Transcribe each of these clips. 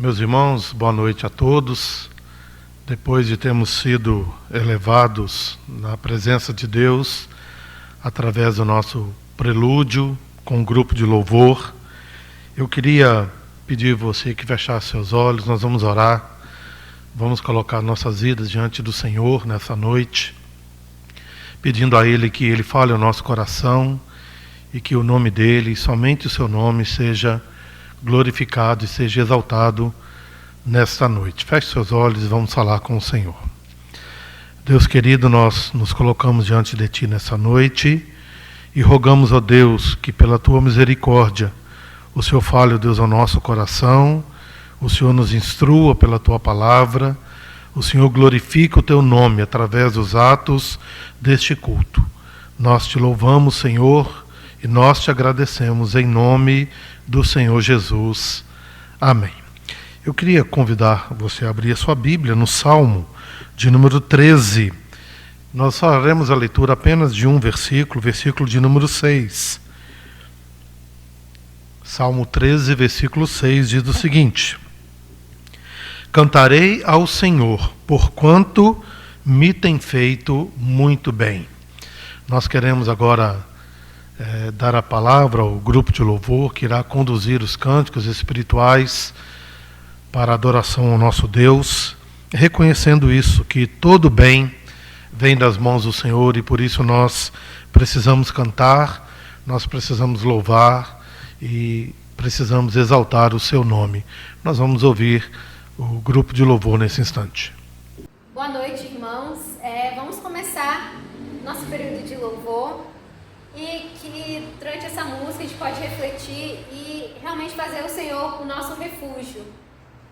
Meus irmãos, boa noite a todos. Depois de termos sido elevados na presença de Deus, através do nosso prelúdio, com um grupo de louvor, eu queria pedir a você que fechasse seus olhos. Nós vamos orar, vamos colocar nossas vidas diante do Senhor nessa noite, pedindo a Ele que Ele fale ao nosso coração e que o nome dEle, somente o seu nome, seja glorificado e seja exaltado nesta noite. Feche seus olhos e vamos falar com o Senhor. Deus querido, nós nos colocamos diante de Ti nessa noite e rogamos a Deus que pela Tua misericórdia o Senhor fale, Deus, ao nosso coração, o Senhor nos instrua pela Tua palavra, o Senhor glorifique o Teu nome através dos atos deste culto. Nós Te louvamos, Senhor, e nós Te agradecemos em nome do Senhor Jesus. Amém. Eu queria convidar você a abrir a sua Bíblia no Salmo de número 13. Nós faremos a leitura apenas de um versículo, versículo de número 6. Salmo 13, versículo 6 diz o seguinte: Cantarei ao Senhor, porquanto me tem feito muito bem. Nós queremos agora dar a palavra ao grupo de louvor que irá conduzir os cânticos espirituais para a adoração ao nosso Deus, reconhecendo isso, que todo bem vem das mãos do Senhor e por isso nós precisamos cantar, nós precisamos louvar e precisamos exaltar o seu nome. Nós vamos ouvir o grupo de louvor nesse instante. Boa noite, irmãos. Vamos começar nosso período de louvor. E que durante essa música a gente pode refletir e realmente fazer o Senhor o nosso refúgio,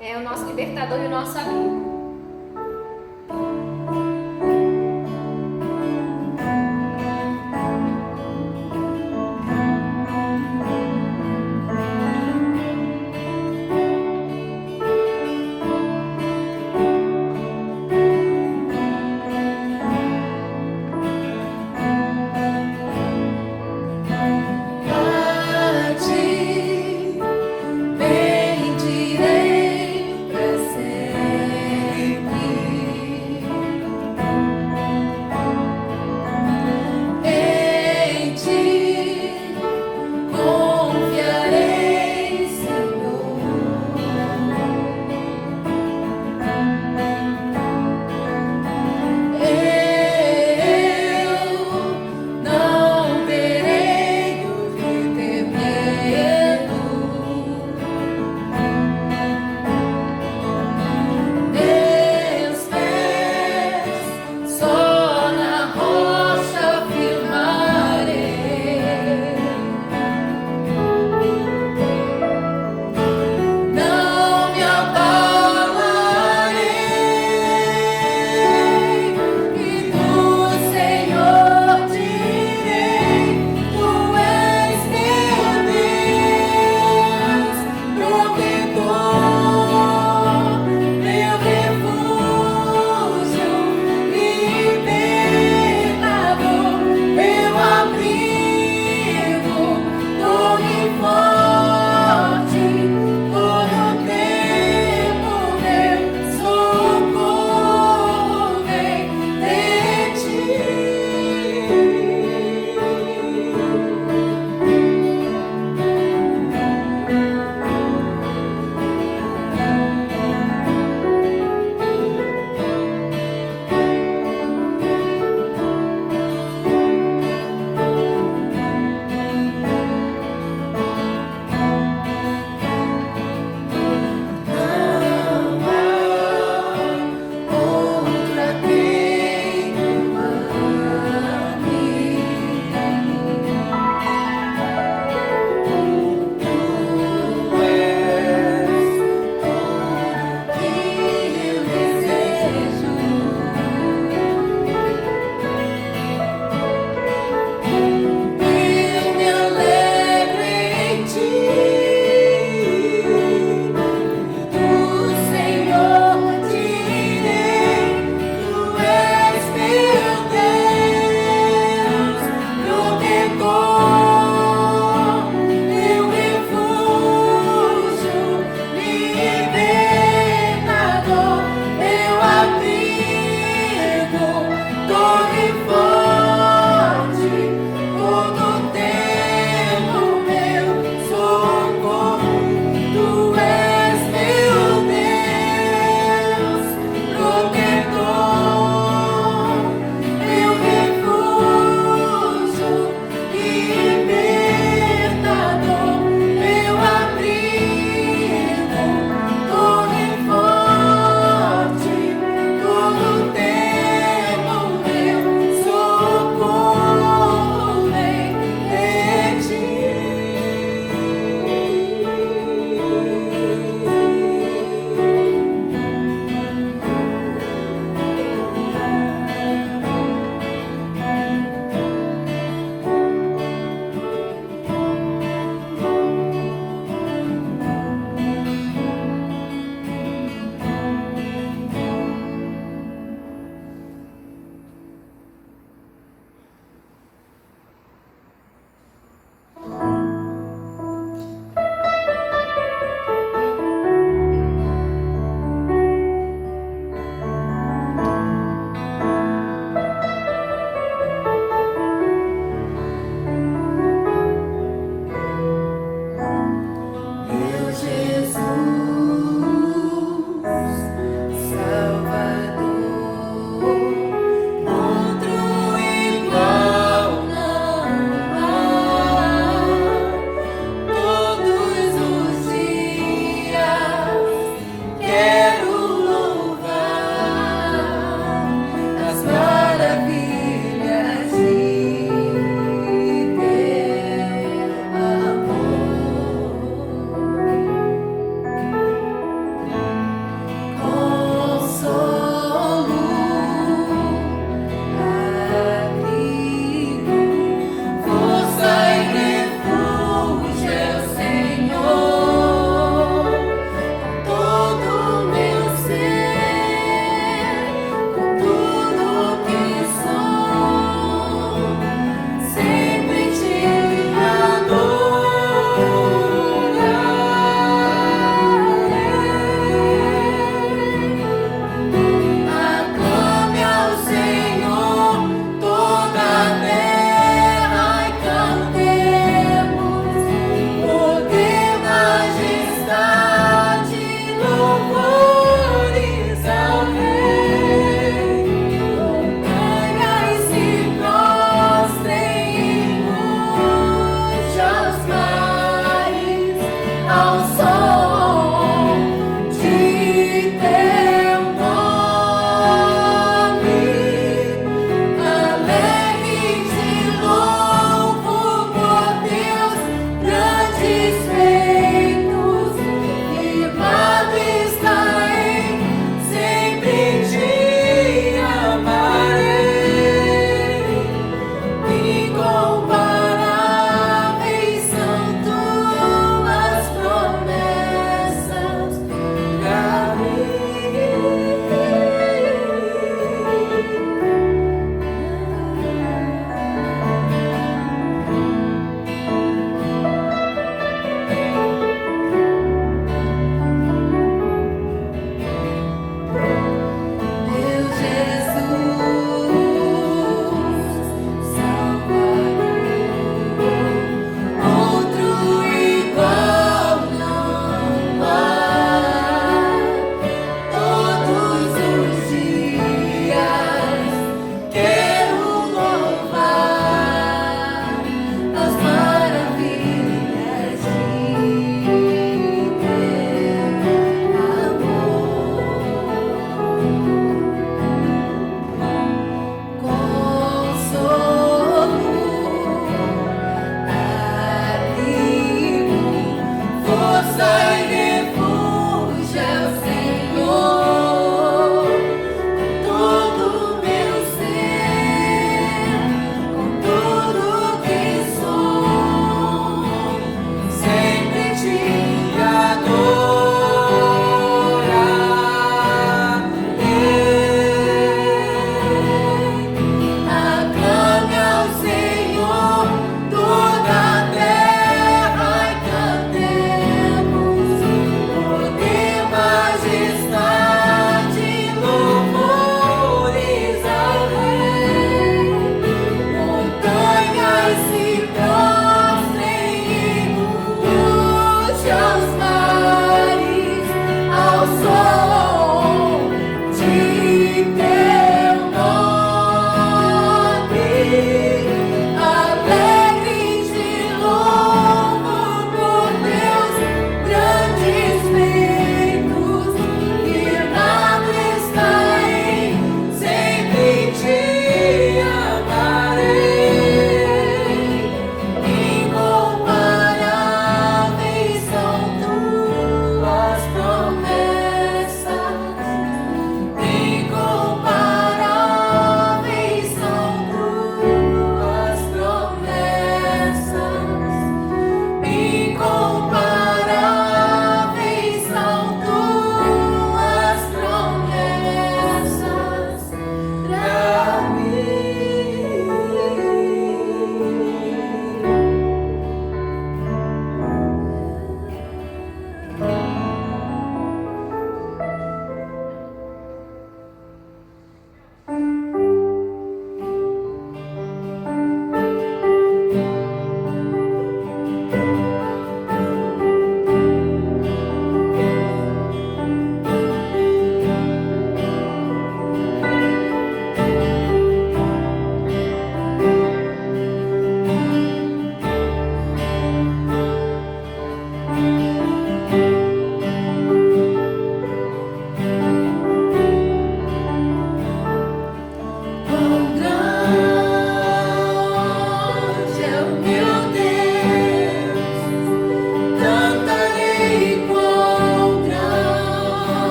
o nosso libertador e o nosso amigo. Bendirei pra sempre.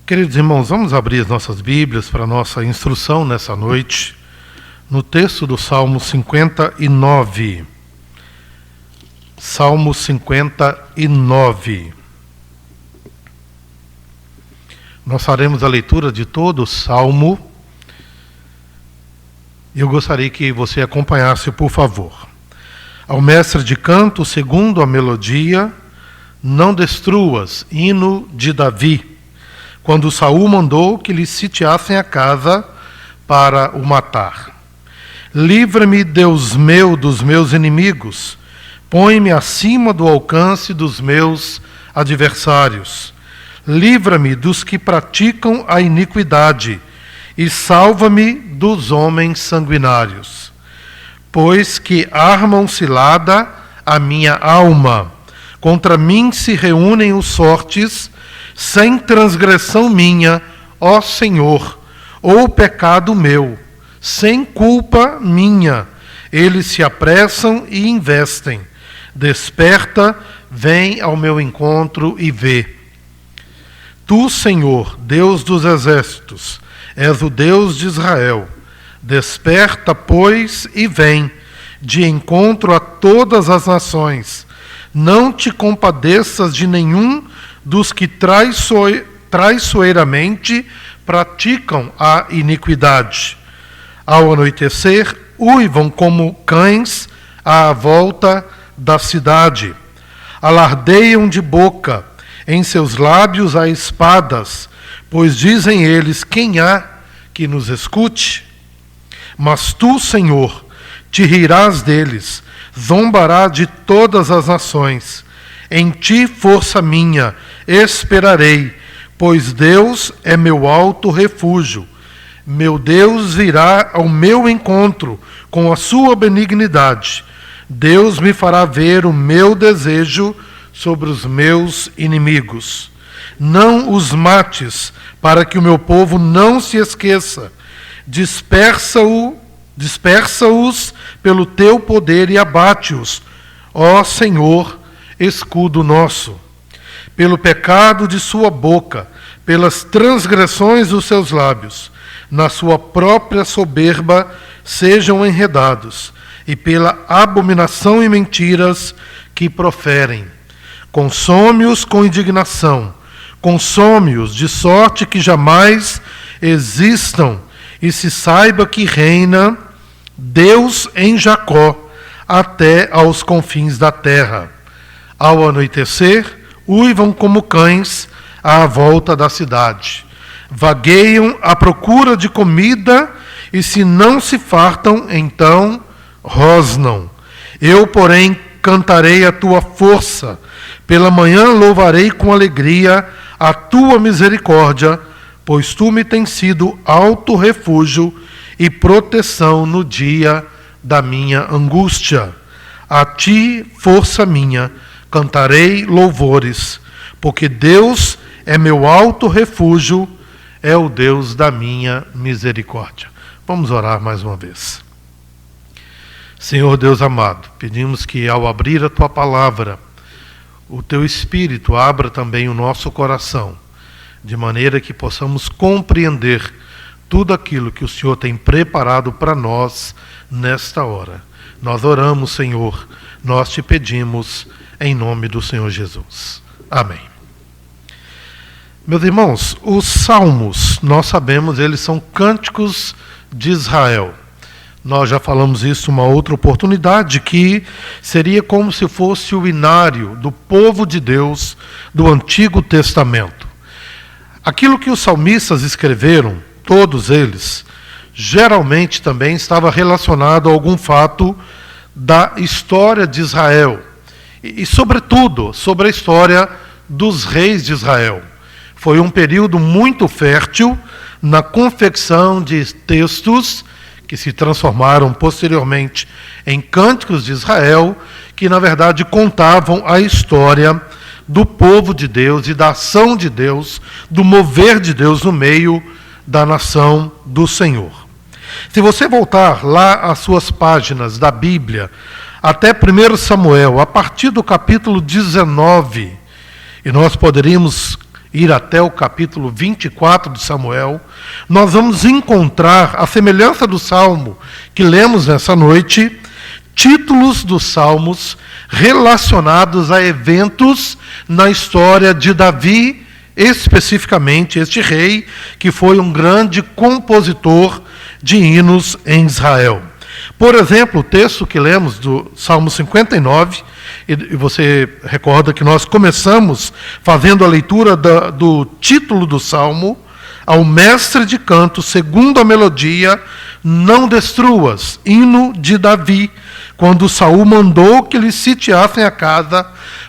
Queridos irmãos, vamos abrir as nossas Bíblias para a nossa instrução nessa noite, no texto do Salmo 59. Salmo 59. Nós faremos a leitura de todo o Salmo. Eu gostaria que você acompanhasse, por favor. Ao mestre de canto, segundo a melodia, não destruas, hino de Davi, quando Saul mandou que lhe sitiassem a casa para o matar. Livra-me, Deus meu, dos meus inimigos, põe-me acima do alcance dos meus adversários. Livra-me dos que praticam a iniquidade e salva-me dos homens sanguinários, pois que armam cilada a minha alma. Contra mim se reúnem os fortes, sem transgressão minha, ó Senhor, ou pecado meu, sem culpa minha, eles se apressam e investem. Desperta, vem ao meu encontro e vê. Tu, Senhor, Deus dos exércitos, és o Deus de Israel. Desperta, pois, e vem, de encontro a todas as nações. Não te compadeças de nenhum dos que traiçoeiramente praticam a iniquidade. Ao anoitecer, uivam como cães à volta da cidade. Alardeiam de boca, em seus lábios há espadas, pois dizem eles: quem há que nos escute? Mas tu, Senhor, te rirás deles, zombarás de todas as nações. Em ti, força minha, esperarei, pois Deus é meu alto refúgio. Meu Deus virá ao meu encontro com a sua benignidade. Deus me fará ver o meu desejo sobre os meus inimigos. Não os mates, para que o meu povo não se esqueça. Dispersa-os pelo teu poder e abate-os, ó Senhor, escudo nosso. Pelo pecado de sua boca, pelas transgressões dos seus lábios, na sua própria soberba sejam enredados, e pela abominação e mentiras que proferem. Consome-os com indignação, consome-os de sorte que jamais existam, e se saiba que reina Deus em Jacó, até aos confins da terra. Ao anoitecer, uivam como cães à volta da cidade. Vagueiam à procura de comida, e se não se fartam, então rosnam. Eu, porém, cantarei a tua força. Pela manhã louvarei com alegria a tua misericórdia, pois tu me tens sido alto refúgio e proteção no dia da minha angústia. A ti, força minha, cantarei louvores, porque Deus é meu alto refúgio, é o Deus da minha misericórdia. Vamos orar mais uma vez. Senhor Deus amado, pedimos que ao abrir a tua palavra, o teu Espírito abra também o nosso coração, de maneira que possamos compreender tudo aquilo que o Senhor tem preparado para nós nesta hora. Nós oramos, Senhor, nós te pedimos em nome do Senhor Jesus. Amém. Meus irmãos, os salmos, nós sabemos, eles são cânticos de Israel. Nós já falamos isso uma outra oportunidade, que seria como se fosse o inário do povo de Deus do Antigo Testamento. Aquilo que os salmistas escreveram, todos eles, geralmente também estava relacionado a algum fato da história de Israel. E sobretudo, sobre a história dos reis de Israel. Foi um período muito fértil na confecção de textos que se transformaram posteriormente em cânticos de Israel, que na verdade contavam a história do povo de Deus e da ação de Deus, do mover de Deus no meio da nação do Senhor. Se você voltar lá às suas páginas da Bíblia, até 1 Samuel, a partir do capítulo 19, e nós poderíamos ir até o capítulo 24 de Samuel, nós vamos encontrar, à semelhança do salmo que lemos nessa noite, títulos dos salmos relacionados a eventos na história de Davi, especificamente este rei, que foi um grande compositor de hinos em Israel. Por exemplo, o texto que lemos do Salmo 59, e você recorda que nós começamos fazendo a leitura do título do Salmo: ao mestre de canto, segundo a melodia, não destruas, hino de Davi, quando Saul mandou que lhe sitiassem a casa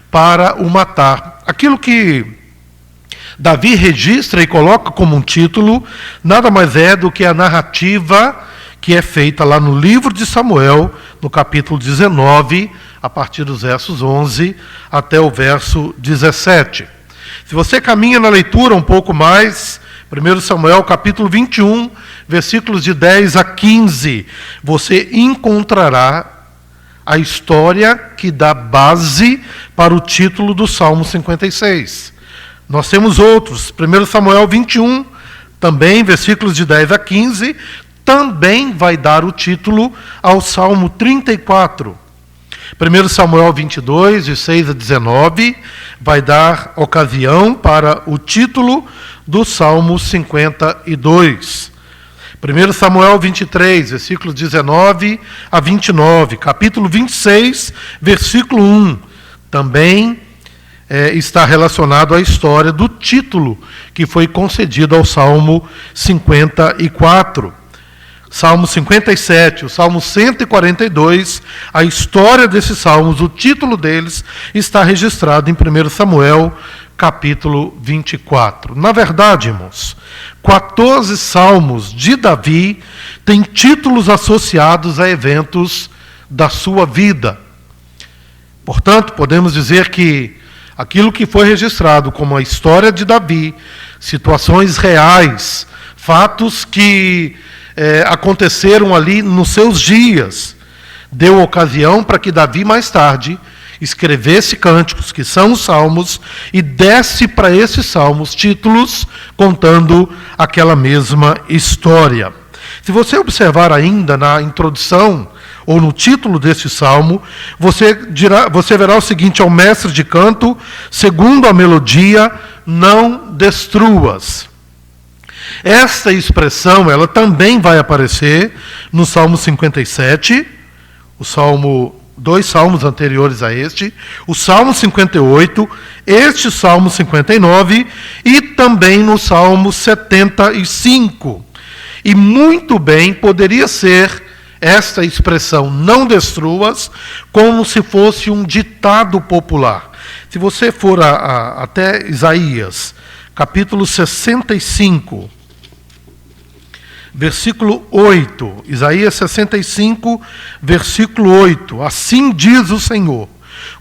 para o matar. Aquilo que Davi registra e coloca como um título, nada mais é do que a narrativa que é feita lá no livro de Samuel, no capítulo 19, a partir dos versos 11 até o verso 17. Se você caminha na leitura um pouco mais, 1 Samuel, capítulo 21, versículos de 10 a 15, você encontrará a história que dá base para o título do Salmo 56. Nós temos outros, 1 Samuel 21, também, versículos de 10 a 15, também vai dar o título ao Salmo 34. 1 Samuel 22, de 6 a 19, vai dar ocasião para o título do Salmo 52. 1 Samuel 23, versículos 19 a 29. Capítulo 26, versículo 1, também está relacionado à história do título que foi concedido ao Salmo 54. Salmo 57, o Salmo 142, a história desses salmos, o título deles está registrado em 1 Samuel, capítulo 24. Na verdade, irmãos, 14 salmos de Davi têm títulos associados a eventos da sua vida. Portanto, podemos dizer que aquilo que foi registrado como a história de Davi, situações reais, fatos que aconteceram ali nos seus dias, deu ocasião para que Davi mais tarde escrevesse cânticos, que são os salmos, e desse para esses salmos títulos contando aquela mesma história. Se você observar ainda na introdução ou no título desse salmo, você verá o seguinte: ao mestre de canto, segundo a melodia, não destruas. Esta expressão, ela também vai aparecer no Salmo 57, dois salmos anteriores a este, o Salmo 58, este Salmo 59 e também no Salmo 75. E muito bem poderia ser esta expressão, não destruas, como se fosse um ditado popular. Se você for até Isaías, capítulo 65, versículo 8, Isaías 65, versículo 8, assim diz o Senhor: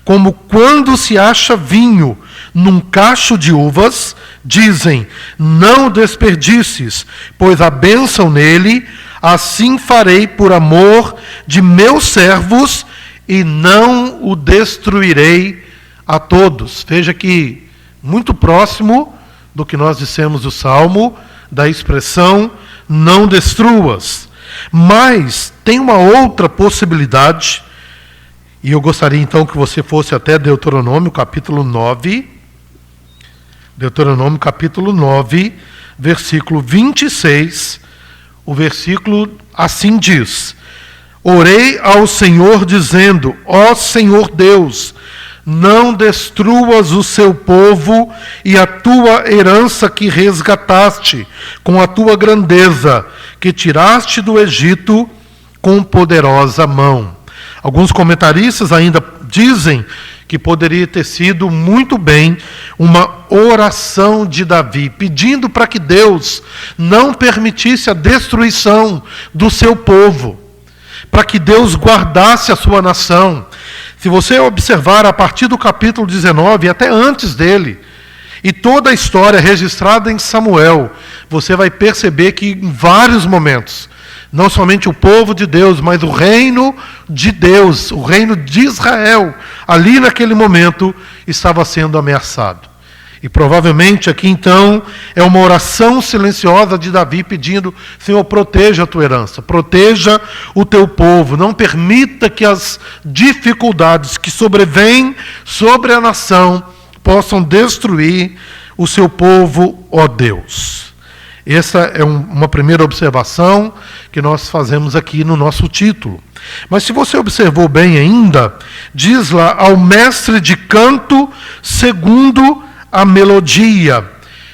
como quando se acha vinho num cacho de uvas, dizem, não desperdices, pois a bênção nele, assim farei por amor de meus servos, e não o destruirei a todos. Veja que, muito próximo do que nós dissemos do Salmo, da expressão não destruas. Mas tem uma outra possibilidade, e eu gostaria então que você fosse até Deuteronômio capítulo 9, Deuteronômio capítulo 9, versículo 26, o versículo assim diz: orei ao Senhor dizendo, ó Senhor Deus, não destruas o seu povo e a tua herança que resgataste com a tua grandeza, que tiraste do Egito com poderosa mão. Alguns comentaristas ainda dizem que poderia ter sido muito bem uma oração de Davi, pedindo para que Deus não permitisse a destruição do seu povo, para que Deus guardasse a sua nação. Se você observar a partir do capítulo 19, até antes dele, e toda a história registrada em Samuel, você vai perceber que em vários momentos, não somente o povo de Deus, mas o reino de Deus, o reino de Israel, ali naquele momento, estava sendo ameaçado. E provavelmente aqui então é uma oração silenciosa de Davi pedindo: Senhor, proteja a tua herança, proteja o teu povo, não permita que as dificuldades que sobrevêm sobre a nação possam destruir o seu povo, ó Deus. Essa é uma primeira observação que nós fazemos aqui no nosso título. Mas se você observou bem ainda, diz lá: ao mestre de canto segundo a melodia.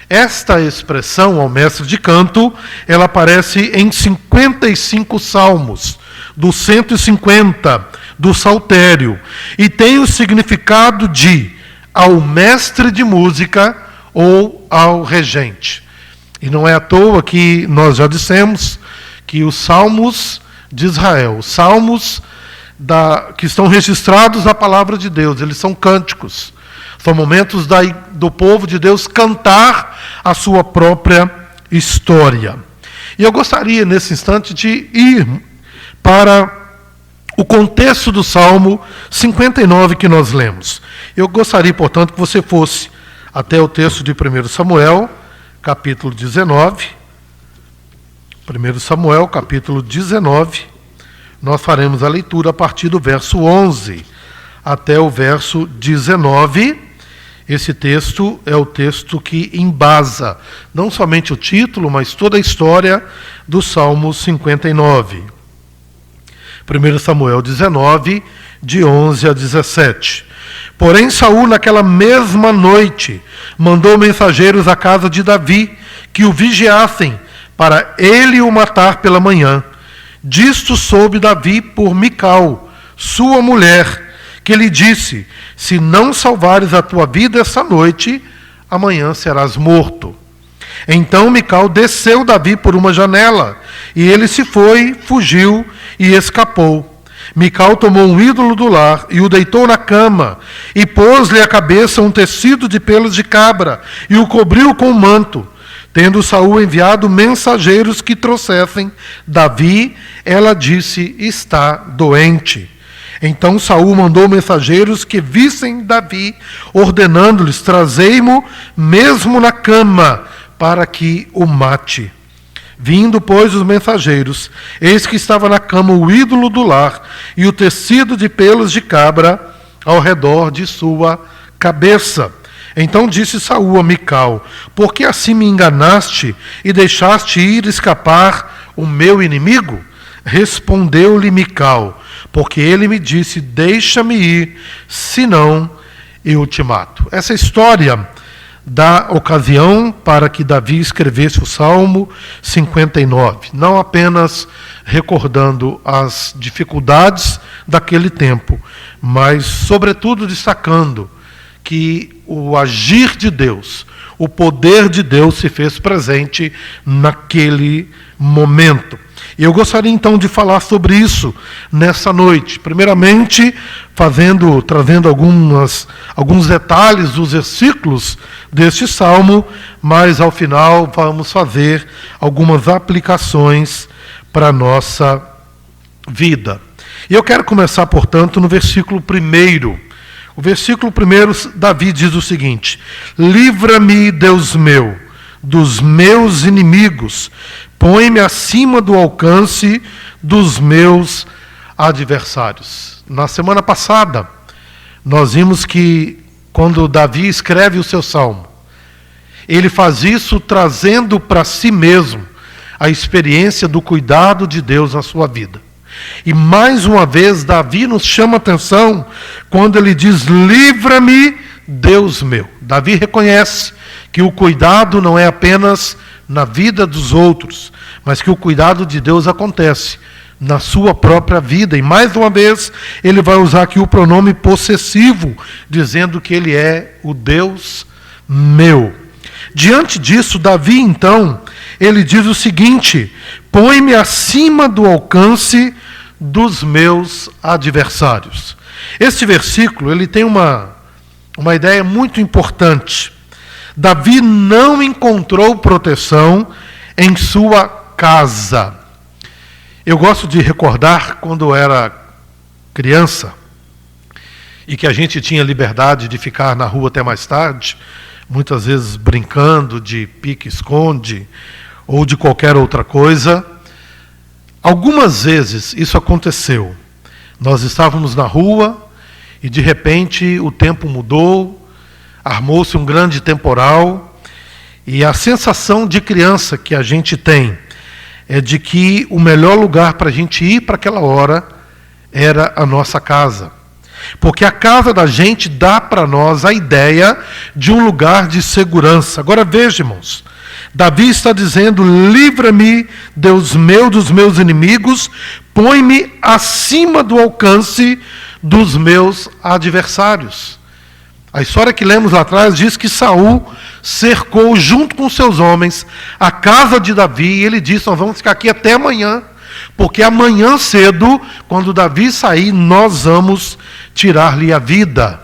Esta expressão, ao mestre de canto, ela aparece em 55 salmos, dos 150 do Saltério, e tem o significado de ao mestre de música ou ao regente. E não é à toa que nós já dissemos que os salmos de Israel, os salmos que estão registrados na palavra de Deus, eles são cânticos. São momentos do povo de Deus cantar a sua própria história. E eu gostaria, nesse instante, de ir para o contexto do Salmo 59 que nós lemos. Eu gostaria, portanto, que você fosse até o texto de 1 Samuel, capítulo 19. 1 Samuel, capítulo 19. Nós faremos a leitura a partir do verso 11 até o verso 19. Esse texto é o texto que embasa não somente o título, mas toda a história do Salmo 59. 1 Samuel 19, de 11 a 17. Porém, Saul, naquela mesma noite, mandou mensageiros à casa de Davi, que o vigiassem, para ele o matar pela manhã. Disto soube Davi por Mical, sua mulher, que lhe disse: se não salvares a tua vida essa noite, amanhã serás morto. Então Mical desceu Davi por uma janela, e ele se foi, fugiu e escapou. Mical tomou um ídolo do lar e o deitou na cama, e pôs-lhe à cabeça um tecido de pelos de cabra, e o cobriu com um manto. Tendo Saul enviado mensageiros que trouxessem Davi, ela disse: está doente. Então Saul mandou mensageiros que vissem Davi, ordenando-lhes: trazei-mo mesmo na cama, para que o mate. Vindo, pois, os mensageiros, eis que estava na cama o ídolo do lar e o tecido de pelos de cabra ao redor de sua cabeça. Então disse Saul a Mical: por que assim me enganaste e deixaste ir escapar o meu inimigo? Respondeu-lhe Mical: porque ele me disse: deixa-me ir, senão eu te mato. Essa história dá ocasião para que Davi escrevesse o Salmo 59, não apenas recordando as dificuldades daquele tempo, mas, sobretudo, destacando que o agir de Deus, o poder de Deus se fez presente naquele momento. E eu gostaria então de falar sobre isso nessa noite. Primeiramente, trazendo alguns detalhes dos versículos deste salmo, mas ao final vamos fazer algumas aplicações para a nossa vida. E eu quero começar, portanto, no versículo 1. O versículo 1, Davi diz o seguinte: livra-me, Deus meu, dos meus inimigos, põe-me acima do alcance dos meus adversários. Na semana passada, nós vimos que quando Davi escreve o seu salmo, ele faz isso trazendo para si mesmo a experiência do cuidado de Deus na sua vida. E mais uma vez, Davi nos chama a atenção quando ele diz: livra-me, Deus meu. Davi reconhece que o cuidado não é apenas na vida dos outros, mas que o cuidado de Deus acontece na sua própria vida. E mais uma vez, ele vai usar aqui o pronome possessivo, dizendo que ele é o Deus meu. Diante disso, Davi, então, ele diz o seguinte: põe-me acima do alcance dos meus adversários. Este versículo, ele tem uma ideia muito importante. Davi não encontrou proteção em sua casa. Eu gosto de recordar quando eu era criança e que a gente tinha liberdade de ficar na rua até mais tarde. muitas vezes brincando de pique-esconde ou de qualquer outra coisa. Algumas vezes isso aconteceu. Nós estávamos na rua e de repente o tempo mudou, armou-se um grande temporal e a sensação de criança que a gente tem é de que o melhor lugar para a gente ir para aquela hora era a nossa casa. Porque a casa da gente dá para nós a ideia de um lugar de segurança. Agora veja, irmãos, Davi está dizendo: livra-me, Deus meu, dos meus inimigos, põe-me acima do alcance dos meus adversários. A história que lemos lá atrás diz que Saul cercou junto com seus homens a casa de Davi e ele disse: nós vamos ficar aqui até amanhã, porque amanhã cedo, quando Davi sair, nós vamos tirar-lhe a vida.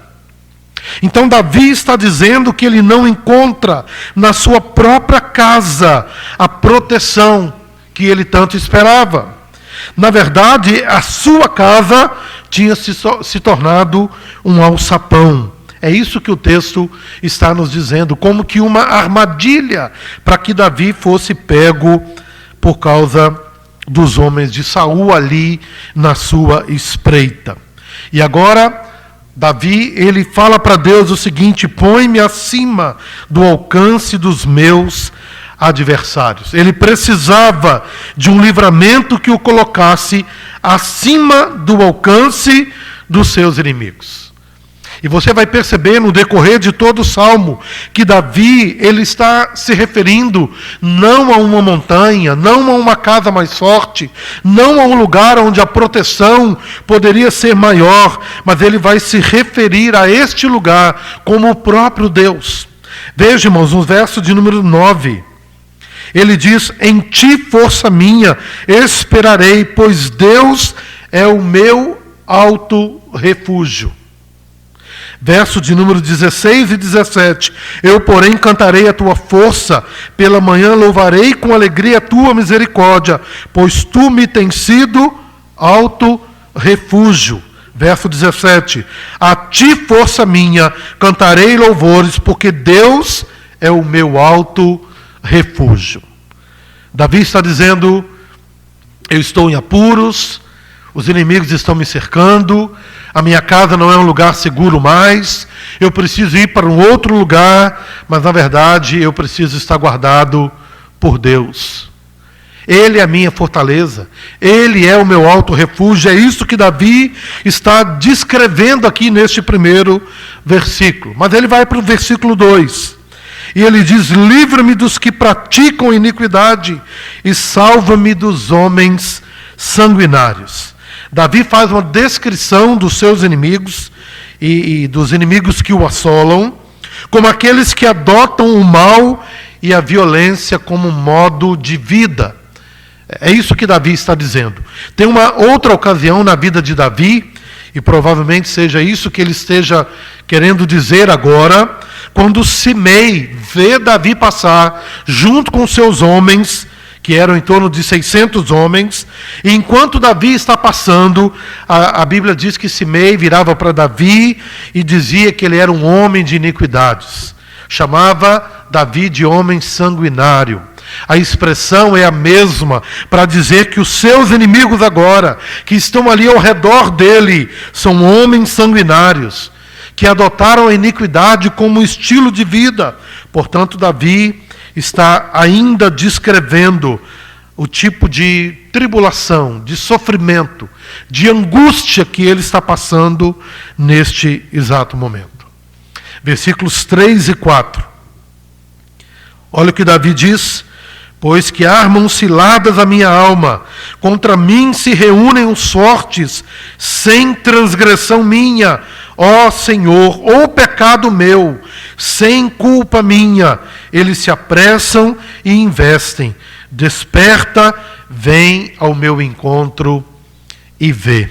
Então Davi está dizendo que ele não encontra na sua própria casa a proteção que ele tanto esperava. Na verdade, a sua casa tinha se tornado um alçapão. É isso que o texto está nos dizendo, como que uma armadilha para que Davi fosse pego por causa dos homens de Saul ali na sua espreita. E agora, Davi, ele fala para Deus o seguinte: põe-me acima do alcance dos meus adversários. Ele precisava de um livramento que o colocasse acima do alcance dos seus inimigos. E você vai perceber no decorrer de todo o Salmo que Davi, ele está se referindo não a uma montanha, não a uma casa mais forte, não a um lugar onde a proteção poderia ser maior, mas ele vai se referir a este lugar como o próprio Deus. Veja, irmãos, no verso de número 9, ele diz: em ti, força minha, esperarei, pois Deus é o meu alto refúgio. Verso de número 16 e 17. Eu, porém, cantarei a tua força, pela manhã louvarei com alegria a tua misericórdia, pois tu me tens sido alto refúgio. Verso 17. A ti, força minha, cantarei louvores, porque Deus é o meu alto refúgio. Davi está dizendo: eu estou em apuros, os inimigos estão me cercando, a minha casa não é um lugar seguro mais, eu preciso ir para um outro lugar, mas na verdade eu preciso estar guardado por Deus. Ele é a minha fortaleza, Ele é o meu alto refúgio. É isso que Davi está descrevendo aqui neste primeiro versículo. Mas ele vai para o versículo 2, e ele diz: livra-me dos que praticam iniquidade e salva-me dos homens sanguinários. Davi faz uma descrição dos seus inimigos e dos inimigos que o assolam, como aqueles que adotam o mal e a violência como modo de vida. É isso que Davi está dizendo. Tem uma outra ocasião na vida de Davi, e provavelmente seja isso que ele esteja querendo dizer agora, quando Simei vê Davi passar junto com seus homens, que eram em torno de 600 homens, e enquanto Davi está passando, a Bíblia diz que Simei virava para Davi e dizia que ele era um homem de iniquidades. Chamava Davi de homem sanguinário. A expressão é a mesma para dizer que os seus inimigos agora, que estão ali ao redor dele, são homens sanguinários, que adotaram a iniquidade como estilo de vida. Portanto, Davi está ainda descrevendo o tipo de tribulação, de sofrimento, de angústia que ele está passando neste exato momento. Versículos 3 e 4. Olha o que Davi diz: pois que armam ciladas a minha alma, contra mim se reúnem os fortes, sem transgressão minha, ó Senhor, ou pecado meu, sem culpa minha, eles se apressam e investem. Desperta, vem ao meu encontro e vê.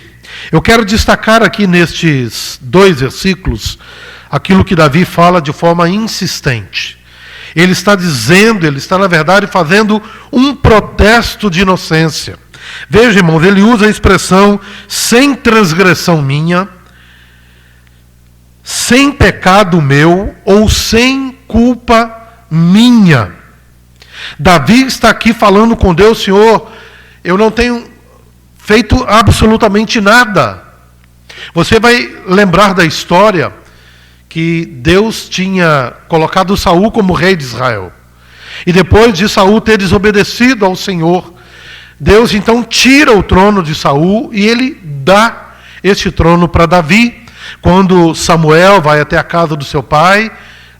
Eu quero destacar aqui nestes 2 versículos aquilo que Davi fala de forma insistente. Ele está dizendo, ele está na verdade fazendo um protesto de inocência. Veja, irmãos, ele usa a expressão sem transgressão minha, sem pecado meu ou sem culpa minha. Davi está aqui falando com Deus: Senhor, eu não tenho feito absolutamente nada. Você vai lembrar da história que Deus tinha colocado Saul como rei de Israel. E depois de Saul ter desobedecido ao Senhor, Deus então tira o trono de Saul e ele dá este trono para Davi. Quando Samuel vai até a casa do seu pai,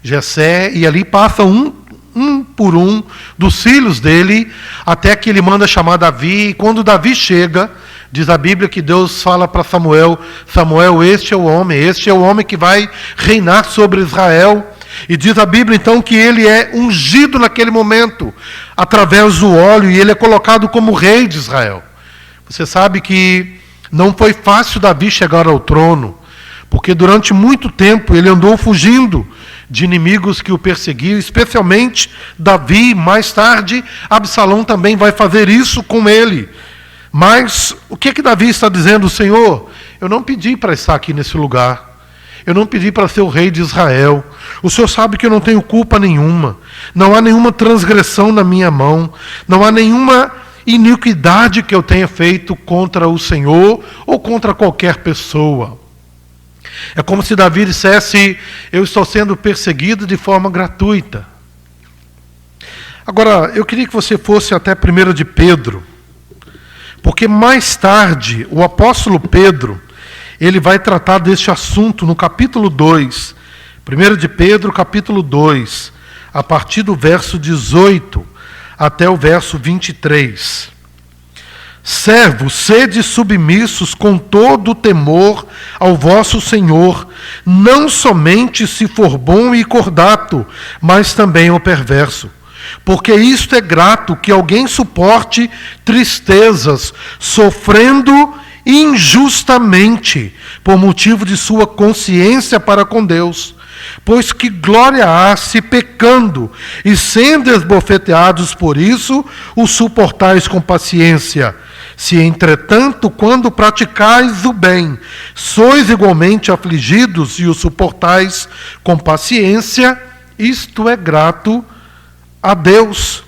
Jessé, e ali passa um por um dos filhos dele, até que ele manda chamar Davi. E quando Davi chega, diz a Bíblia que Deus fala para Samuel: Samuel, este é o homem que vai reinar sobre Israel. E diz a Bíblia então que ele é ungido naquele momento, através do óleo, e ele é colocado como rei de Israel. Você sabe que não foi fácil Davi chegar ao trono, porque durante muito tempo ele andou fugindo de inimigos que o perseguiam, especialmente Davi. Mais tarde, Absalão também vai fazer isso com ele. Mas o que Davi está dizendo? Senhor, eu não pedi para estar aqui nesse lugar. Eu não pedi para ser o rei de Israel. O Senhor sabe que eu não tenho culpa nenhuma. Não há nenhuma transgressão na minha mão. Não há nenhuma iniquidade que eu tenha feito contra o Senhor ou contra qualquer pessoa. É como se Davi dissesse: eu estou sendo perseguido de forma gratuita. Agora, eu queria que você fosse até 1 de Pedro, porque mais tarde o apóstolo Pedro, ele vai tratar deste assunto no capítulo 2, 1 de Pedro, capítulo 2, a partir do verso 18 até o verso 23. Servos, sede submissos com todo o temor ao vosso Senhor, não somente se for bom e cordato, mas também o perverso. Porque isto é grato que alguém suporte tristezas, sofrendo injustamente, por motivo de sua consciência para com Deus. Pois que glória há se pecando, e sendo esbofeteados por isso, o suportais com paciência. Se, entretanto, quando praticais o bem, sois igualmente afligidos e o suportais com paciência, isto é grato a Deus.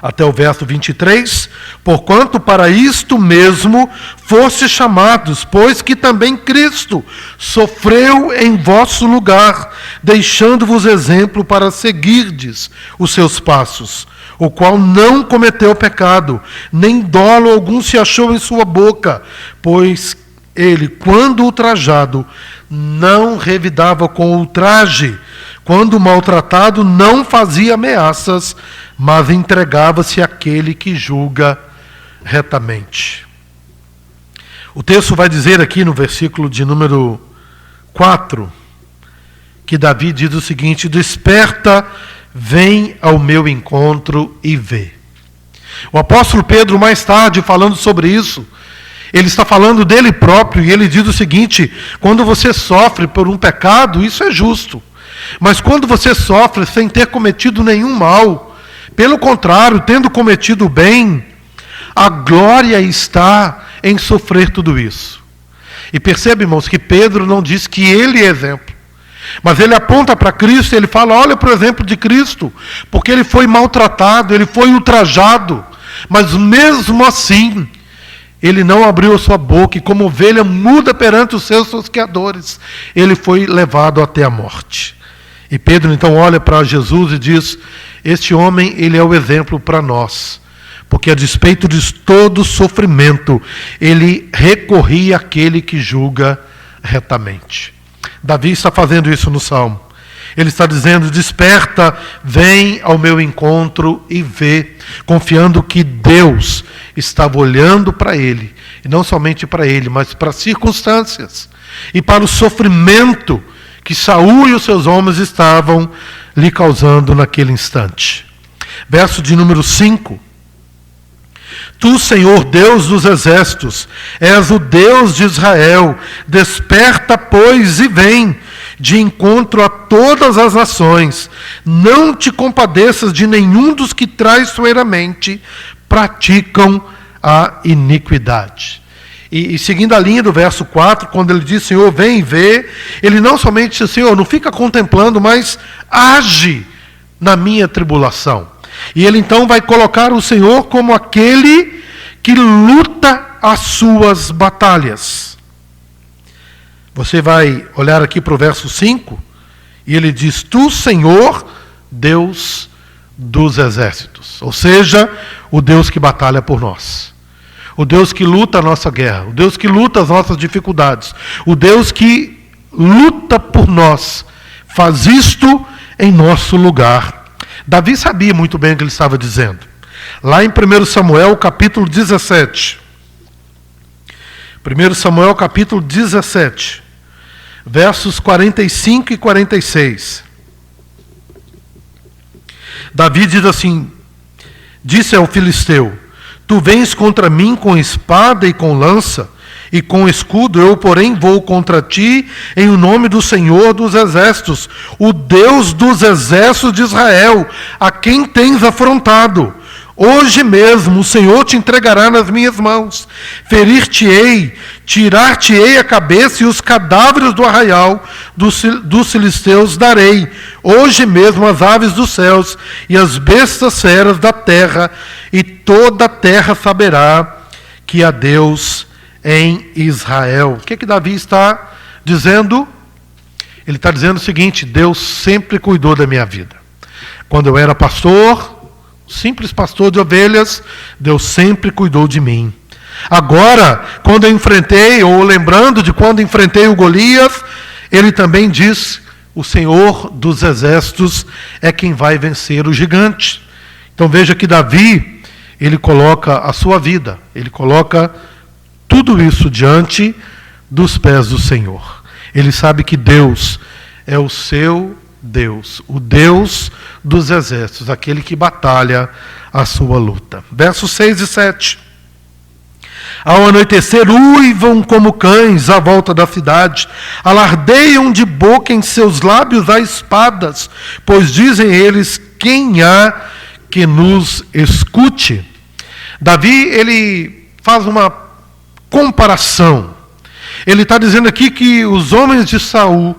Até o verso 23, porquanto para isto mesmo foste chamados, pois que também Cristo sofreu em vosso lugar, deixando-vos exemplo para seguirdes os seus passos, o qual não cometeu pecado, nem dolo algum se achou em sua boca, pois ele, quando ultrajado, não revidava com ultraje, quando maltratado, não fazia ameaças, mas entregava-se àquele que julga retamente. O texto vai dizer aqui no versículo de número 4, que Davi diz o seguinte: desperta, vem ao meu encontro e vê. O apóstolo Pedro, mais tarde, falando sobre isso, ele está falando dele próprio, e ele diz o seguinte: quando você sofre por um pecado, isso é justo. Mas quando você sofre sem ter cometido nenhum mal, pelo contrário, tendo cometido o bem, a glória está em sofrer tudo isso. E percebe, irmãos, que Pedro não diz que ele é exemplo, mas ele aponta para Cristo e ele fala: olha para o exemplo de Cristo, porque ele foi maltratado, ele foi ultrajado, mas mesmo assim, ele não abriu a sua boca, e como ovelha muda perante os seus tosqueadores, ele foi levado até a morte. E Pedro então olha para Jesus e diz: este homem, ele é o exemplo para nós, porque a despeito de todo sofrimento, ele recorria àquele que julga retamente. Davi está fazendo isso no Salmo. Ele está dizendo: desperta, vem ao meu encontro e vê, confiando que Deus estava olhando para ele, e não somente para ele, mas para as circunstâncias e para o sofrimento que Saul e os seus homens estavam lhe causando naquele instante. Verso de número 5. Tu, Senhor, Deus dos exércitos, és o Deus de Israel. Desperta, pois, e vem de encontro a todas as nações. Não te compadeças de nenhum dos que traiçoeiramente praticam a iniquidade. E seguindo a linha do verso 4, quando ele diz, Senhor, vem e vê, ele não somente diz, Senhor, não fica contemplando, mas age na minha tribulação. E ele então vai colocar o Senhor como aquele que luta as suas batalhas. Você vai olhar aqui para o verso 5, e ele diz, Tu, Senhor, Deus dos exércitos. Ou seja, o Deus que batalha por nós. O Deus que luta a nossa guerra. O Deus que luta as nossas dificuldades. O Deus que luta por nós. Faz isto em nosso lugar. Davi sabia muito bem o que ele estava dizendo. Lá em 1 Samuel, capítulo 17. 1 Samuel, capítulo 17. Versos 45 e 46. Davi diz assim, disse ao filisteu, Tu vens contra mim com espada e com lança, e com escudo, eu, porém, vou contra ti em o nome do Senhor dos Exércitos, o Deus dos Exércitos de Israel, a quem tens afrontado. Hoje mesmo o Senhor te entregará nas minhas mãos, ferir-te-ei, tirar-te-ei a cabeça e os cadáveres do arraial dos filisteus darei. Hoje mesmo as aves dos céus e as bestas feras da terra, e toda a terra saberá que há Deus em Israel. O que Davi está dizendo? Ele está dizendo o seguinte, Deus sempre cuidou da minha vida. Quando eu era pastor, simples pastor de ovelhas, Deus sempre cuidou de mim. Agora, quando eu enfrentei, ou lembrando de quando enfrentei o Golias, ele também diz, o Senhor dos exércitos é quem vai vencer o gigante. Então veja que Davi, ele coloca a sua vida, ele coloca tudo isso diante dos pés do Senhor. Ele sabe que Deus é o seu Deus, o Deus dos exércitos, aquele que batalha a sua luta. Versos 6 e 7. Ao anoitecer, uivam como cães à volta da cidade, alardeiam de boca em seus lábios as espadas, pois dizem eles, quem há que nos escute? Davi, ele faz uma comparação. Ele está dizendo aqui que os homens de Saul,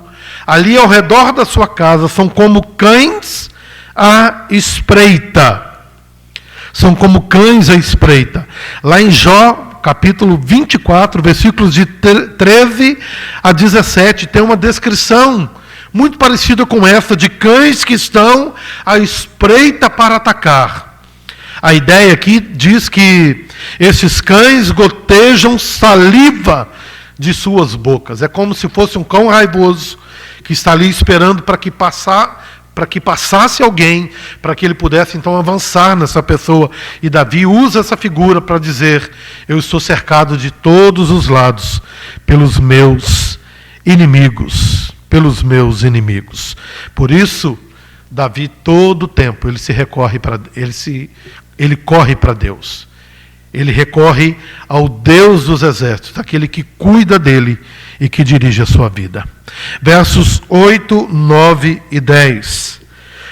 ali ao redor da sua casa, são como cães à espreita. São como cães à espreita. Lá em Jó, capítulo 24, versículos de 13 a 17, tem uma descrição muito parecida com essa, de cães que estão à espreita para atacar. A ideia aqui diz que esses cães gotejam saliva de suas bocas. É como se fosse um cão raivoso que está ali esperando para que passasse alguém, para que ele pudesse então avançar nessa pessoa. E Davi usa essa figura para dizer, eu estou cercado de todos os lados pelos meus inimigos, Por isso, Davi todo o tempo ele corre para Deus. Ele recorre ao Deus dos exércitos, aquele que cuida dele e que dirige a sua vida. Versos 8, 9 e 10.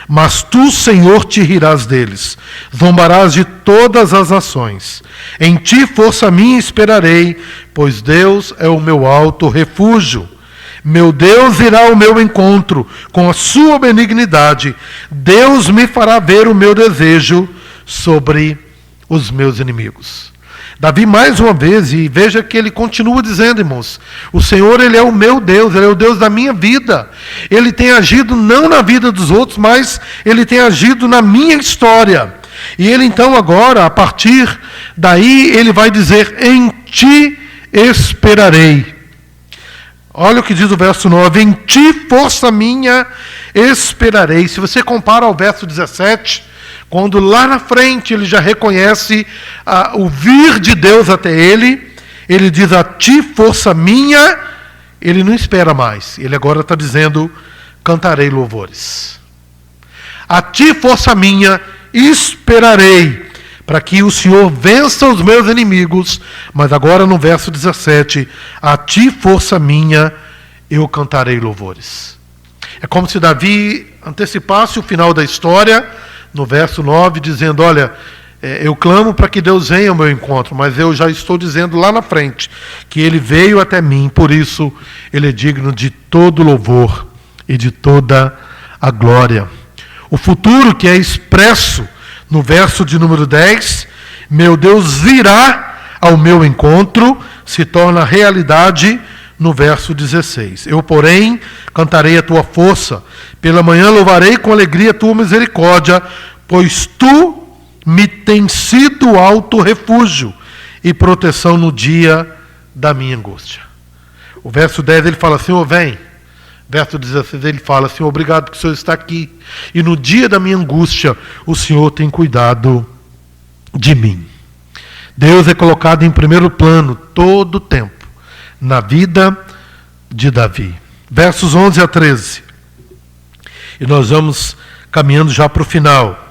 Mas tu, Senhor, te rirás deles, zombarás de todas as nações. Em ti, força minha, esperarei, pois Deus é o meu alto refúgio. Meu Deus irá ao meu encontro com a sua benignidade. Deus me fará ver o meu desejo sobre os meus inimigos. Davi, mais uma vez, e veja que ele continua dizendo, irmãos, o Senhor, Ele é o meu Deus, Ele é o Deus da minha vida. Ele tem agido não na vida dos outros, mas Ele tem agido na minha história. E Ele então agora, a partir daí, Ele vai dizer, em Ti esperarei. Olha o que diz o verso 9, em Ti, força minha, esperarei. Se você compara ao verso 17, quando lá na frente ele já reconhece o vir de Deus até ele, ele diz, a ti, força minha, ele não espera mais. Ele agora está dizendo, cantarei louvores. A ti, força minha, esperarei, para que o Senhor vença os meus inimigos. Mas agora no verso 17, a ti, força minha, eu cantarei louvores. É como se Davi antecipasse o final da história, no verso 9, dizendo, olha, eu clamo para que Deus venha ao meu encontro, mas eu já estou dizendo lá na frente que Ele veio até mim, por isso Ele é digno de todo louvor e de toda a glória. O futuro que é expresso no verso de número 10, meu Deus virá ao meu encontro, se torna realidade no verso 16. Eu, porém, cantarei a tua força, pela manhã louvarei com alegria a tua misericórdia, pois tu me tens sido alto refúgio e proteção no dia da minha angústia. O verso 10 ele fala, Senhor, vem. Verso 16 ele fala, Senhor, obrigado que o Senhor está aqui. E no dia da minha angústia, o Senhor tem cuidado de mim. Deus é colocado em primeiro plano todo o tempo na vida de Davi. Versos 11 a 13. E nós vamos caminhando já para o final.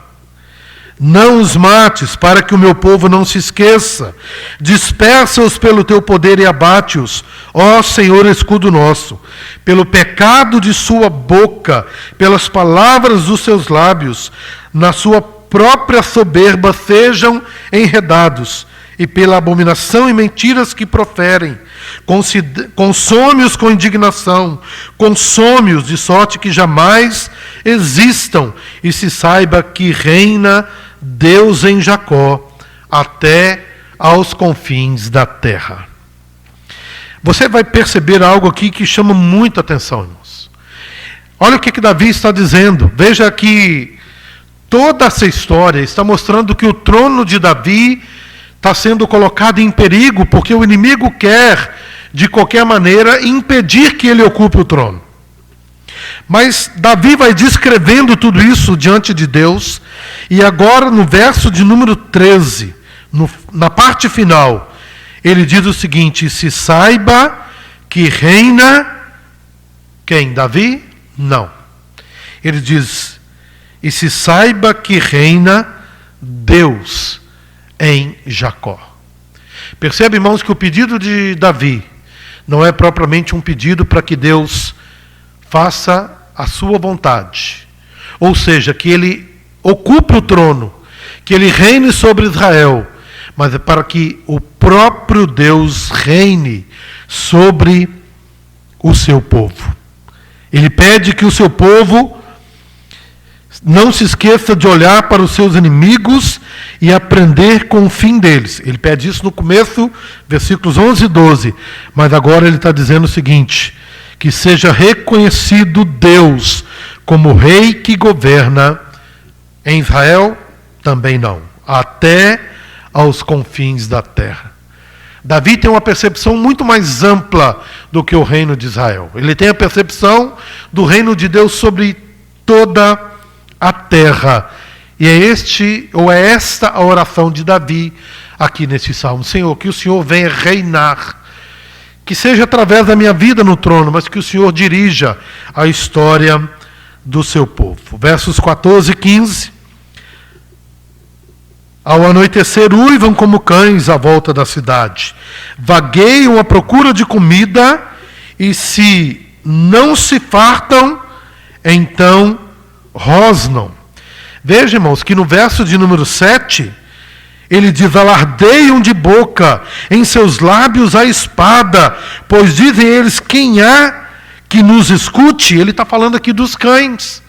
Não os mates, para que o meu povo não se esqueça. Dispersa-os pelo teu poder e abate-os, ó Senhor, escudo nosso. Pelo pecado de sua boca, pelas palavras dos seus lábios, na sua própria soberba sejam enredados, e pela abominação e mentiras que proferem. Consome-os com indignação, consome-os de sorte que jamais existam, e se saiba que reina Deus em Jacó, até aos confins da terra. Você vai perceber algo aqui que chama muita atenção, irmãos. Olha o que Davi está dizendo. Veja que toda essa história está mostrando que o trono de Davi está sendo colocado em perigo, porque o inimigo quer, de qualquer maneira, impedir que ele ocupe o trono. Mas Davi vai descrevendo tudo isso diante de Deus, e agora no verso de número 13, na parte final, ele diz o seguinte: se saiba que reina quem? Davi? Não. Ele diz, e se saiba que reina Deus em Jacó. Percebe, irmãos, que o pedido de Davi não é propriamente um pedido para que Deus faça a sua vontade. Ou seja, que ele ocupe o trono, que ele reine sobre Israel, mas é para que o próprio Deus reine sobre o seu povo. Ele pede que o seu povo não se esqueça de olhar para os seus inimigos e aprender com o fim deles. Ele pede isso no começo, versículos 11 e 12. Mas agora ele está dizendo o seguinte: que seja reconhecido Deus como rei que governa em Israel, também não, até aos confins da terra. Davi tem uma percepção muito mais ampla do que o reino de Israel. Ele tem a percepção do reino de Deus sobre toda a terra. E é esta a oração de Davi aqui nesse salmo. Senhor, que o Senhor venha reinar, que seja através da minha vida no trono, mas que o Senhor dirija a história do seu povo. Versos 14 e 15. Ao anoitecer uivam como cães à volta da cidade, vagueiam à procura de comida, e se não se fartam, então rosnam. Veja, irmãos, que no verso de número 7, ele diz: alardeiam de boca, em seus lábios a espada, pois dizem eles, quem há que nos escute? Ele está falando aqui dos cães,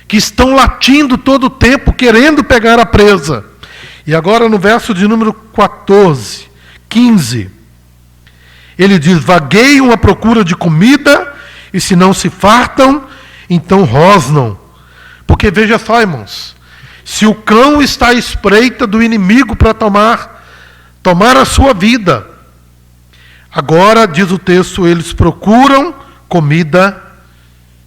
que estão latindo todo o tempo, querendo pegar a presa. E agora no verso de número 14, 15, ele diz: vagueiam à procura de comida, e se não se fartam, então rosnam. Porque veja só, irmãos, se o cão está à espreita do inimigo para tomar a sua vida, agora, diz o texto, eles procuram comida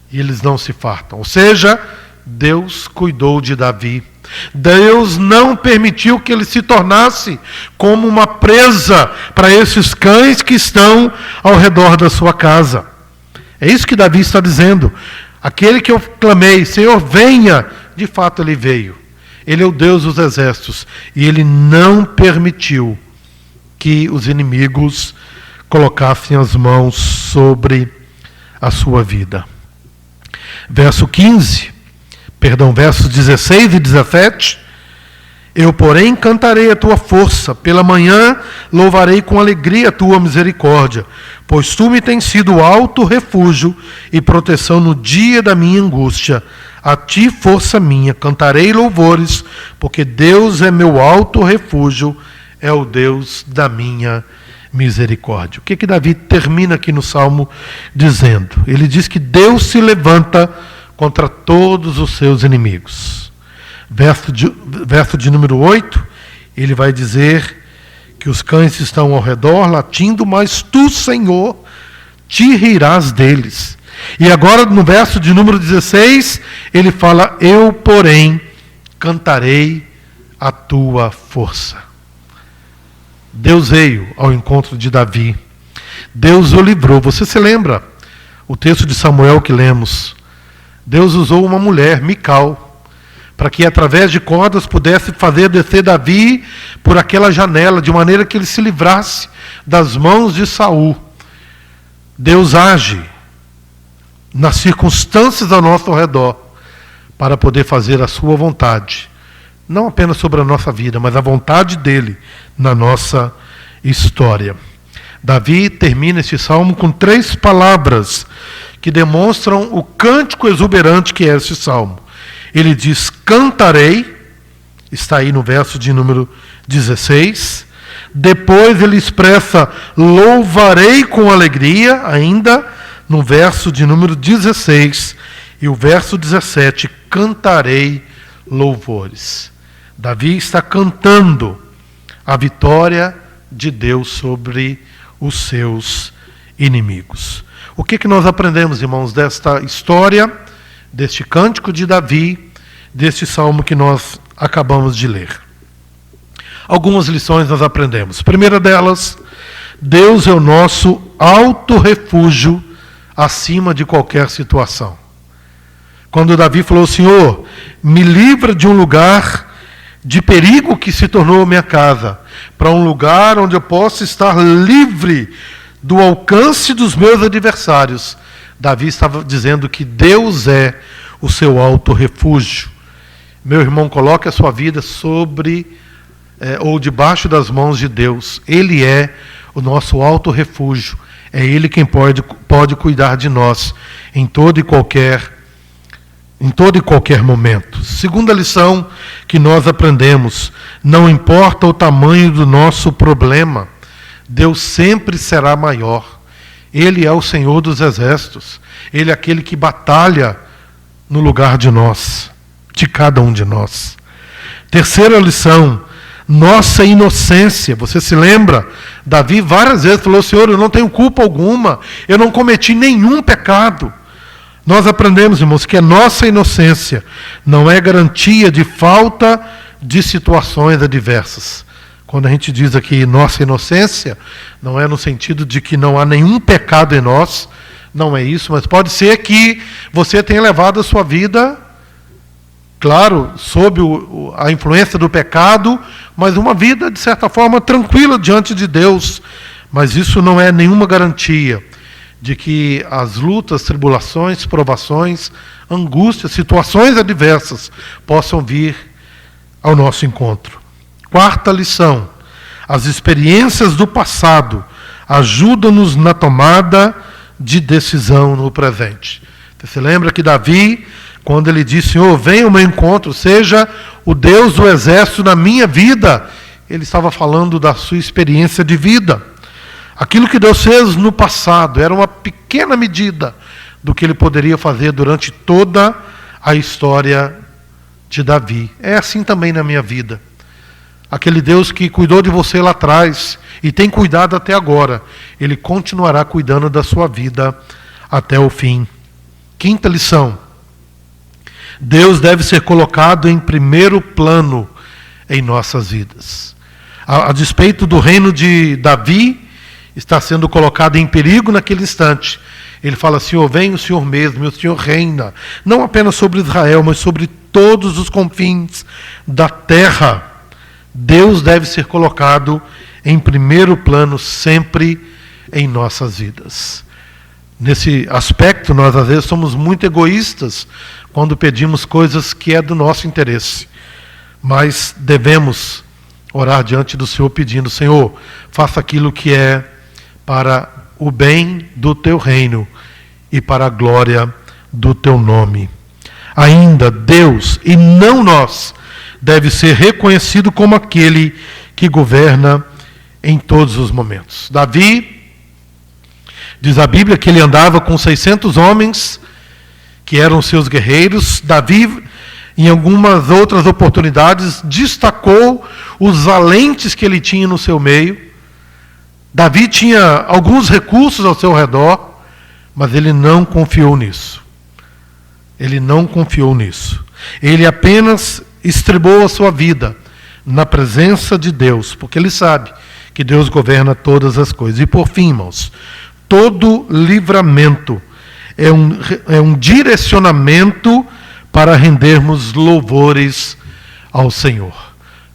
e eles não se fartam. Ou seja, Deus cuidou de Davi. Deus não permitiu que ele se tornasse como uma presa para esses cães que estão ao redor da sua casa. É isso que Davi está dizendo. Aquele que eu clamei, Senhor, venha, de fato ele veio. Ele é o Deus dos exércitos, e ele não permitiu que os inimigos colocassem as mãos sobre a sua vida. Versos 16 e 17, Eu, porém, cantarei a tua força, pela manhã louvarei com alegria a tua misericórdia, pois tu me tens sido alto refúgio e proteção no dia da minha angústia. A ti, força minha, cantarei louvores, porque Deus é meu alto refúgio, é o Deus da minha misericórdia. O que Davi termina aqui no Salmo dizendo? Ele diz que Deus se levanta contra todos os seus inimigos. Verso de número 8, ele vai dizer que os cães estão ao redor latindo, mas tu, Senhor, te rirás deles. E agora no verso de número 16, ele fala, eu, porém, cantarei a tua força. Deus veio ao encontro de Davi. Deus o livrou. Você se lembra o texto de Samuel que lemos? Deus usou uma mulher, Mical, para que através de cordas pudesse fazer descer Davi por aquela janela, de maneira que ele se livrasse das mãos de Saul. Deus age nas circunstâncias ao nosso redor para poder fazer a sua vontade. Não apenas sobre a nossa vida, mas a vontade dele na nossa história. Davi termina este salmo com 3 palavras que demonstram o cântico exuberante que é este salmo. Ele diz, cantarei, está aí no verso de número 16. Depois ele expressa, louvarei com alegria, ainda no verso de número 16. E o verso 17, cantarei louvores. Davi está cantando a vitória de Deus sobre os seus inimigos. O que nós aprendemos, irmãos, desta história, deste cântico de Davi, deste salmo que nós acabamos de ler? Algumas lições nós aprendemos. Primeira delas, Deus é o nosso alto refúgio acima de qualquer situação. Quando Davi falou, Senhor, me livra de um lugar de perigo que se tornou minha casa, para um lugar onde eu possa estar livre do alcance dos meus adversários. Davi estava dizendo que Deus é o seu alto refúgio. Meu irmão, coloque a sua vida sobre ou debaixo das mãos de Deus. Ele é o nosso alto refúgio. É Ele quem pode cuidar de nós em todo e qualquer momento. Segunda lição que nós aprendemos: não importa o tamanho do nosso problema, Deus sempre será maior. Ele é o Senhor dos exércitos. Ele é aquele que batalha no lugar de nós, de cada um de nós. Terceira lição, nossa inocência. Você se lembra? Davi várias vezes falou, Senhor, eu não tenho culpa alguma, eu não cometi nenhum pecado. Nós aprendemos, irmãos, que a nossa inocência não é garantia de falta de situações adversas. Quando a gente diz aqui nossa inocência, não é no sentido de que não há nenhum pecado em nós, não é isso, mas pode ser que você tenha levado a sua vida, claro, sob a influência do pecado, mas uma vida, de certa forma, tranquila diante de Deus. Mas isso não é nenhuma garantia de que as lutas, tribulações, provações, angústias, situações adversas possam vir ao nosso encontro. Quarta lição: as experiências do passado ajudam-nos na tomada de decisão no presente. Você se lembra que Davi, quando ele disse, Senhor, venha ao meu encontro, seja o Deus do exército na minha vida, ele estava falando da sua experiência de vida. Aquilo que Deus fez no passado era uma pequena medida do que ele poderia fazer durante toda a história de Davi. É assim também na minha vida. Aquele Deus que cuidou de você lá atrás e tem cuidado até agora, Ele continuará cuidando da sua vida até o fim. Quinta lição: Deus deve ser colocado em primeiro plano em nossas vidas. A despeito do reino de Davi está sendo colocado em perigo naquele instante, ele fala, Senhor, vem o Senhor mesmo, o Senhor reina, não apenas sobre Israel, mas sobre todos os confins da terra. Deus deve ser colocado em primeiro plano sempre em nossas vidas. Nesse aspecto, nós às vezes somos muito egoístas quando pedimos coisas que é do nosso interesse. mas devemos orar diante do Senhor pedindo: Senhor, faça aquilo que é para o bem do teu reino e para a glória do teu nome. Ainda Deus, e não nós, deve ser reconhecido como aquele que governa em todos os momentos. Davi, diz a Bíblia que ele andava com 600 homens, que eram seus guerreiros. Davi, em algumas outras oportunidades, destacou os valentes que ele tinha no seu meio. Davi tinha alguns recursos ao seu redor, mas ele não confiou nisso. Ele não confiou nisso. Ele apenas estrebou a sua vida na presença de Deus, porque ele sabe que Deus governa todas as coisas. E por fim, irmãos, todo livramento é um direcionamento para rendermos louvores ao Senhor.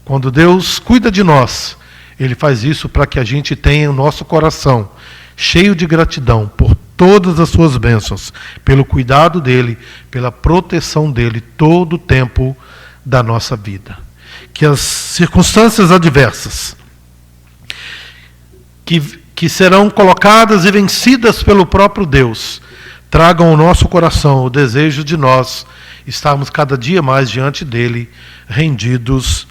Quando Deus cuida de nós, Ele faz isso para que a gente tenha o nosso coração cheio de gratidão por todas as suas bênçãos, pelo cuidado dEle, pela proteção dEle todo o tempo da nossa vida. Que as circunstâncias adversas que serão colocadas e vencidas pelo próprio Deus tragam ao nosso coração o desejo de nós estarmos cada dia mais diante dEle, rendidos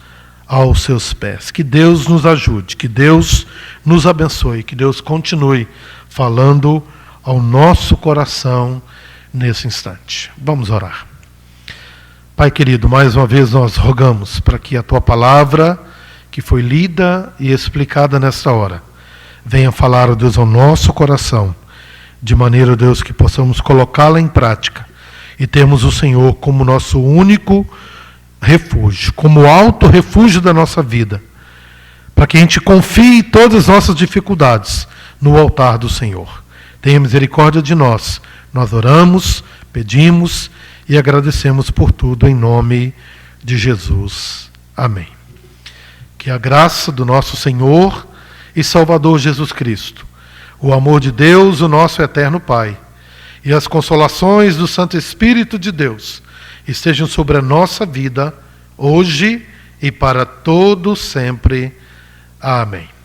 aos seus pés. Que Deus nos ajude, que Deus nos abençoe, que Deus continue falando ao nosso coração nesse instante. Vamos orar. Pai querido, mais uma vez nós rogamos para que a Tua palavra, que foi lida e explicada nesta hora, venha falar, ó Deus, ao nosso coração, de maneira, ó Deus, que possamos colocá-la em prática e termos o Senhor como nosso único refúgio, como alto refúgio da nossa vida, para que a gente confie todas as nossas dificuldades no altar do Senhor. Tenha misericórdia de nós. Nós oramos, pedimos e agradecemos por tudo em nome de Jesus. Amém. Que a graça do nosso Senhor e Salvador Jesus Cristo, o amor de Deus, o nosso eterno Pai, e as consolações do Santo Espírito de Deus estejam sobre a nossa vida, hoje e para todo sempre. Amém.